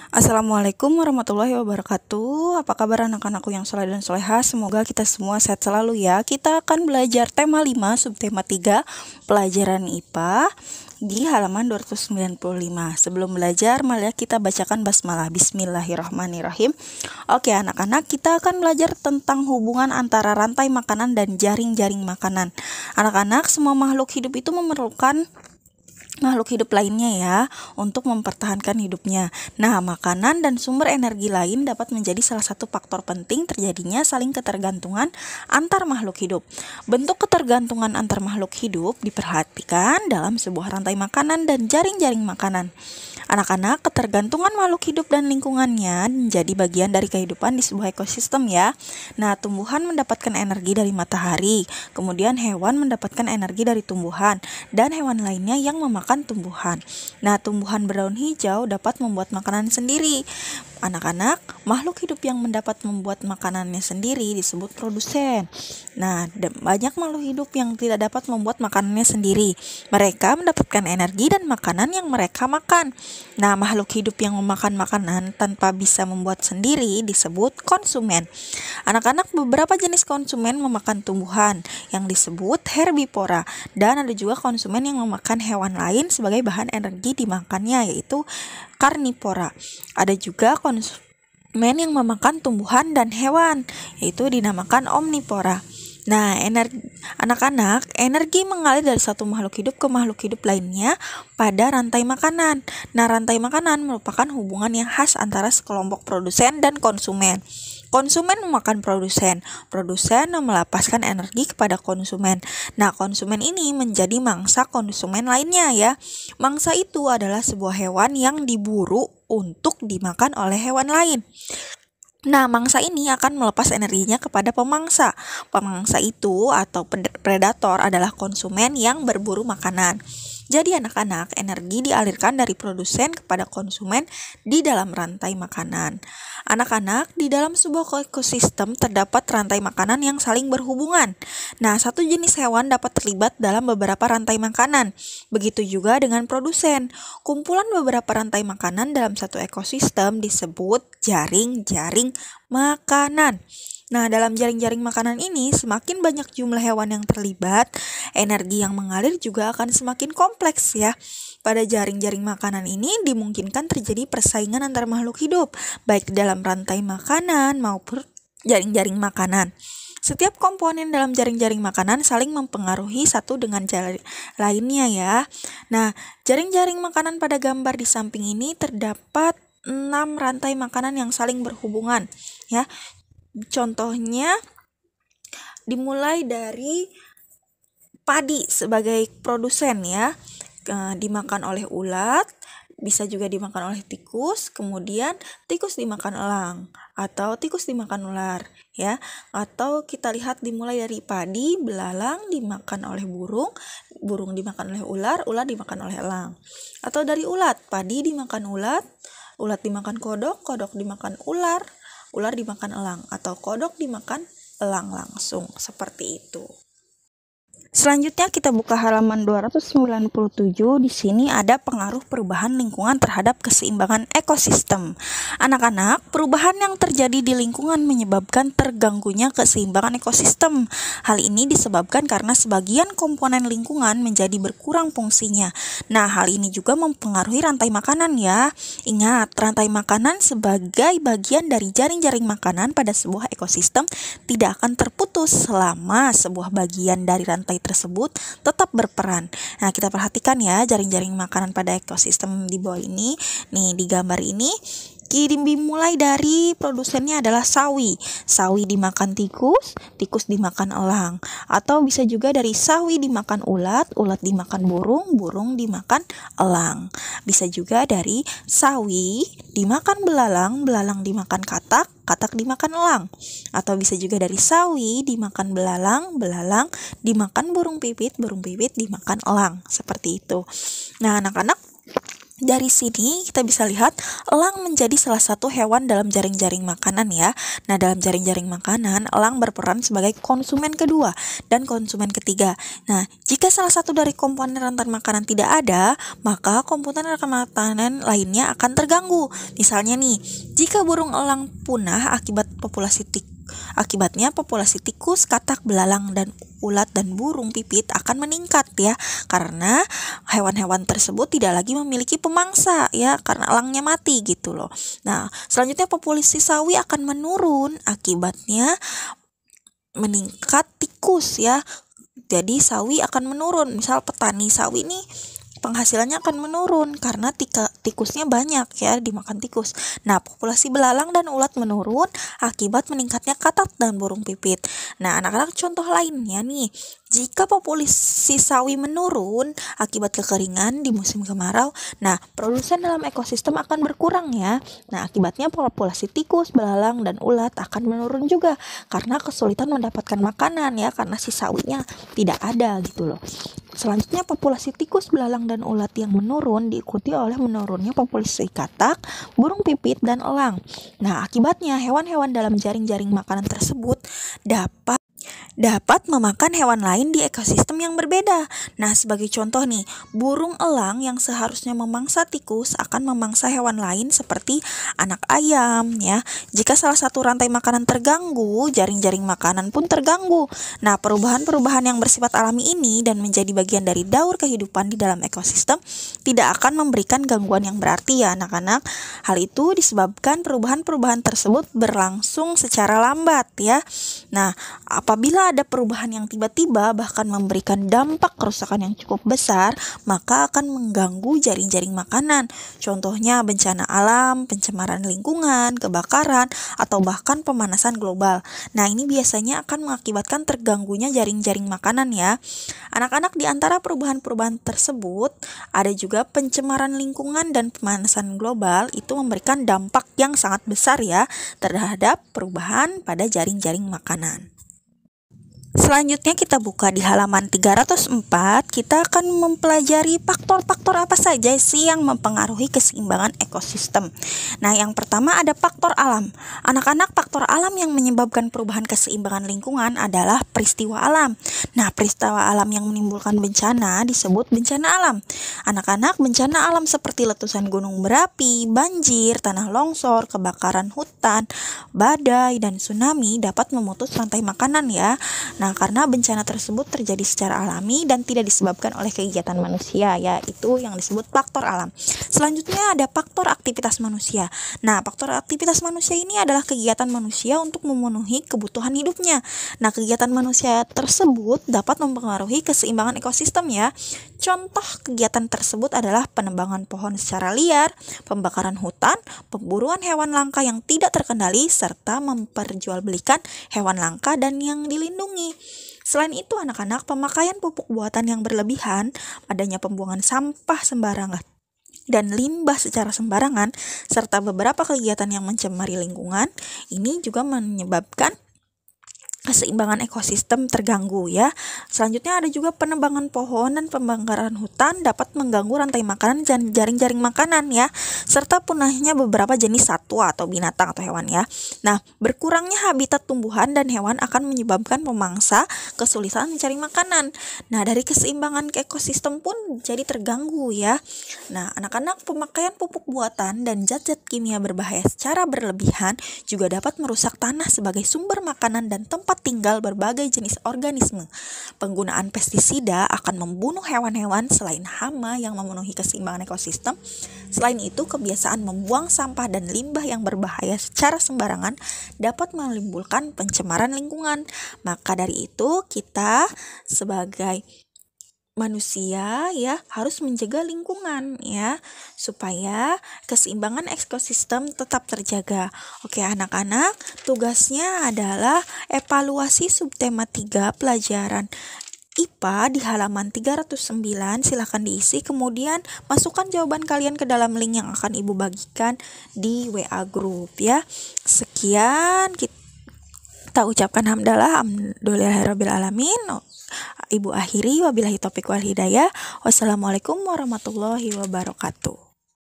Assalamualaikum warahmatullahi wabarakatuh. Apa kabar anak-anakku yang soleh dan soleha? Semoga kita semua sehat selalu ya. Kita akan belajar tema 5, subtema 3, pelajaran IPA di halaman 295. Sebelum belajar, mari kita bacakan basmalah. Bismillahirrahmanirrahim. Oke anak-anak, kita akan belajar tentang hubungan antara rantai makanan dan jaring-jaring makanan. Anak-anak, semua makhluk hidup itu memerlukan makhluk hidup lainnya ya untuk mempertahankan hidupnya. Nah, makanan dan sumber energi lain dapat menjadi salah satu faktor penting terjadinya saling ketergantungan antar makhluk hidup. Bentuk ketergantungan antar makhluk hidup diperhatikan dalam sebuah rantai makanan dan jaring-jaring makanan. Anak-anak, ketergantungan makhluk hidup dan lingkungannya menjadi bagian dari kehidupan di sebuah ekosistem ya. Nah, tumbuhan mendapatkan energi dari matahari, kemudian hewan mendapatkan energi dari tumbuhan, dan hewan lainnya yang memakan tumbuhan. Nah, tumbuhan berdaun hijau dapat membuat makanan sendiri. Anak-anak, makhluk hidup yang mendapat membuat makanannya sendiri disebut produsen. Nah, banyak makhluk hidup yang tidak dapat membuat makanannya sendiri. Mereka mendapatkan energi dan makanan yang mereka makan. Nah, makhluk hidup yang memakan makanan tanpa bisa membuat sendiri disebut konsumen. Anak-anak, beberapa jenis konsumen memakan tumbuhan yang disebut herbivora, dan ada juga konsumen yang memakan hewan lain sebagai bahan energi dimakannya, yaitu karnivora. Ada juga konsumen yang memakan tumbuhan dan hewan, yaitu dinamakan omnivora. Nah, anak-anak, energi mengalir dari satu makhluk hidup ke makhluk hidup lainnya pada rantai makanan. Nah, rantai makanan merupakan hubungan yang khas antara sekelompok produsen dan konsumen. Konsumen memakan produsen melepaskan energi kepada konsumen. Nah, konsumen ini menjadi mangsa konsumen lainnya ya. Mangsa itu adalah sebuah hewan yang diburu untuk dimakan oleh hewan lain. Nah, mangsa ini akan melepas energinya kepada pemangsa. Pemangsa itu atau predator adalah konsumen yang berburu makanan. Jadi anak-anak, energi dialirkan dari produsen kepada konsumen di dalam rantai makanan. Anak-anak, di dalam sebuah ekosistem terdapat rantai makanan yang saling berhubungan. Nah, satu jenis hewan dapat terlibat dalam beberapa rantai makanan. Begitu juga dengan produsen. Kumpulan beberapa rantai makanan dalam satu ekosistem disebut jaring-jaring makanan. Nah, dalam jaring-jaring makanan ini, semakin banyak jumlah hewan yang terlibat, energi yang mengalir juga akan semakin kompleks ya. Pada jaring-jaring makanan ini dimungkinkan terjadi persaingan antar makhluk hidup, baik dalam rantai makanan maupun jaring-jaring makanan. Setiap komponen dalam jaring-jaring makanan saling mempengaruhi satu dengan jaring lainnya ya. Nah, jaring-jaring makanan pada gambar di samping ini terdapat 6 rantai makanan yang saling berhubungan ya. Contohnya dimulai dari padi sebagai produsen ya, dimakan oleh ulat, bisa juga dimakan oleh tikus, kemudian tikus dimakan elang atau tikus dimakan ular ya. Atau kita lihat dimulai dari padi, belalang dimakan oleh burung, burung dimakan oleh ular, ular dimakan oleh elang. Atau dari ulat, padi dimakan ulat, ulat dimakan kodok, kodok dimakan ular, ular dimakan elang, atau kodok dimakan elang langsung, seperti itu. Selanjutnya kita buka halaman 297. Di sini ada pengaruh perubahan lingkungan terhadap keseimbangan ekosistem. Anak-anak, perubahan yang terjadi di lingkungan menyebabkan terganggunya keseimbangan ekosistem. Hal ini disebabkan karena sebagian komponen lingkungan menjadi berkurang fungsinya. Nah, hal ini juga mempengaruhi rantai makanan ya. Ingat, rantai makanan sebagai bagian dari jaring-jaring makanan pada sebuah ekosistem tidak akan terputus selama sebuah bagian dari rantai tersebut tetap berperan. Nah, kita perhatikan ya jaring-jaring makanan pada ekosistem di bawah ini. Nih, di gambar ini dimulai dari produsennya adalah sawi. Sawi dimakan tikus, tikus dimakan elang. Atau bisa juga dari sawi dimakan ulat, ulat dimakan burung, burung dimakan elang. Bisa juga dari sawi dimakan belalang, belalang dimakan katak, katak dimakan elang. Atau bisa juga dari sawi dimakan belalang, belalang dimakan burung pipit dimakan elang. Seperti itu. Nah, anak-anak, Dari sini kita bisa lihat elang menjadi salah satu hewan dalam jaring-jaring makanan ya. Nah, dalam jaring-jaring makanan, elang berperan sebagai konsumen kedua dan konsumen ketiga. Nah, jika salah satu dari komponen rantai makanan tidak ada, maka komponen makanan lainnya akan terganggu. Misalnya nih, jika burung elang punah akibatnya populasi tikus, katak, belalang, dan ulat dan burung pipit akan meningkat ya, karena hewan-hewan tersebut tidak lagi memiliki pemangsa ya, karena elangnya mati gitu loh. Nah, selanjutnya populasi sawi akan menurun, akibatnya meningkat tikus ya. Jadi sawi akan menurun. Misal petani sawi nih penghasilannya akan menurun karena tikusnya banyak ya, dimakan tikus. Nah, populasi belalang dan ulat menurun akibat meningkatnya katak dan burung pipit. Nah, anak-anak, contoh lainnya nih, jika populasi sawi menurun akibat kekeringan di musim kemarau, nah produsen dalam ekosistem akan berkurang ya. Nah, akibatnya populasi tikus, belalang, dan ulat akan menurun juga karena kesulitan mendapatkan makanan ya, karena si sawinya tidak ada gitu loh. Selanjutnya, populasi tikus, belalang, dan ulat yang menurun diikuti oleh menurunnya populasi katak, burung pipit, dan elang. Nah, akibatnya hewan-hewan dalam jaring-jaring makanan tersebut dapat memakan hewan lain di ekosistem yang berbeda. Nah, sebagai contoh nih, burung elang yang seharusnya memangsa tikus akan memangsa hewan lain seperti anak ayam ya. Jika salah satu rantai makanan terganggu, jaring-jaring makanan pun terganggu. Nah, perubahan-perubahan yang bersifat alami ini dan menjadi bagian dari daur kehidupan di dalam ekosistem tidak akan memberikan gangguan yang berarti ya anak-anak. Hal itu disebabkan perubahan-perubahan tersebut berlangsung secara lambat ya. Nah, apabila ada perubahan yang tiba-tiba bahkan memberikan dampak kerusakan yang cukup besar, maka akan mengganggu jaring-jaring makanan. Contohnya bencana alam, pencemaran lingkungan, kebakaran, atau bahkan pemanasan global. Nah, ini biasanya akan mengakibatkan terganggunya jaring-jaring makanan ya. Anak-anak, di antara perubahan-perubahan tersebut ada juga pencemaran lingkungan dan pemanasan global, itu memberikan dampak yang sangat besar ya terhadap perubahan pada jaring-jaring makanan. Selanjutnya kita buka di halaman 304, kita akan mempelajari faktor-faktor apa saja sih yang mempengaruhi keseimbangan ekosistem. Nah, yang pertama ada faktor alam. Anak-anak, faktor alam yang menyebabkan perubahan keseimbangan lingkungan adalah peristiwa alam. Nah, peristiwa alam yang menimbulkan bencana disebut bencana alam. Anak-anak, bencana alam seperti letusan gunung berapi, banjir, tanah longsor, kebakaran hutan, badai, dan tsunami dapat memutus rantai makanan ya. Nah, karena bencana tersebut terjadi secara alami dan tidak disebabkan oleh kegiatan manusia ya, itu yang disebut faktor alam. Selanjutnya ada faktor aktivitas manusia. Nah, faktor aktivitas manusia ini adalah kegiatan manusia untuk memenuhi kebutuhan hidupnya. Nah, kegiatan manusia tersebut dapat mempengaruhi keseimbangan ekosistem ya. Contoh kegiatan tersebut adalah penebangan pohon secara liar, pembakaran hutan, pemburuan hewan langka yang tidak terkendali, serta memperjualbelikan hewan langka dan yang dilindungi. Selain itu anak-anak, pemakaian pupuk buatan yang berlebihan, adanya pembuangan sampah sembarangan dan limbah secara sembarangan, serta beberapa kegiatan yang mencemari lingkungan, ini juga menyebabkan keseimbangan ekosistem terganggu ya. Selanjutnya ada juga penebangan pohon dan pembakaran hutan dapat mengganggu rantai makanan dan jaring-jaring makanan ya, serta punahnya beberapa jenis satwa atau binatang atau hewan ya. Nah, berkurangnya habitat tumbuhan dan hewan akan menyebabkan pemangsa kesulitan mencari makanan. Nah, dari keseimbangan ekosistem pun jadi terganggu ya. Nah, anak-anak, pemakaian pupuk buatan dan zat-zat kimia berbahaya secara berlebihan juga dapat merusak tanah sebagai sumber makanan dan tempat tinggal berbagai jenis organisme. Penggunaan pestisida akan membunuh hewan-hewan selain hama yang memenuhi keseimbangan ekosistem. Selain itu, kebiasaan membuang sampah dan limbah yang berbahaya secara sembarangan dapat menimbulkan pencemaran lingkungan. Maka dari itu, kita sebagai manusia ya harus menjaga lingkungan ya, supaya keseimbangan ekosistem tetap terjaga. Oke anak-anak, tugasnya adalah evaluasi subtema 3 pelajaran IPA di halaman 309, silahkan diisi, kemudian masukkan jawaban kalian ke dalam link yang akan Ibu bagikan di WA group ya. Sekian kita ucapkan hamdalah, alhamdulillahirabbil alamin. Ibu akhiri, wabillahi taufiq wal hidayah. Wassalamualaikum warahmatullahi wabarakatuh.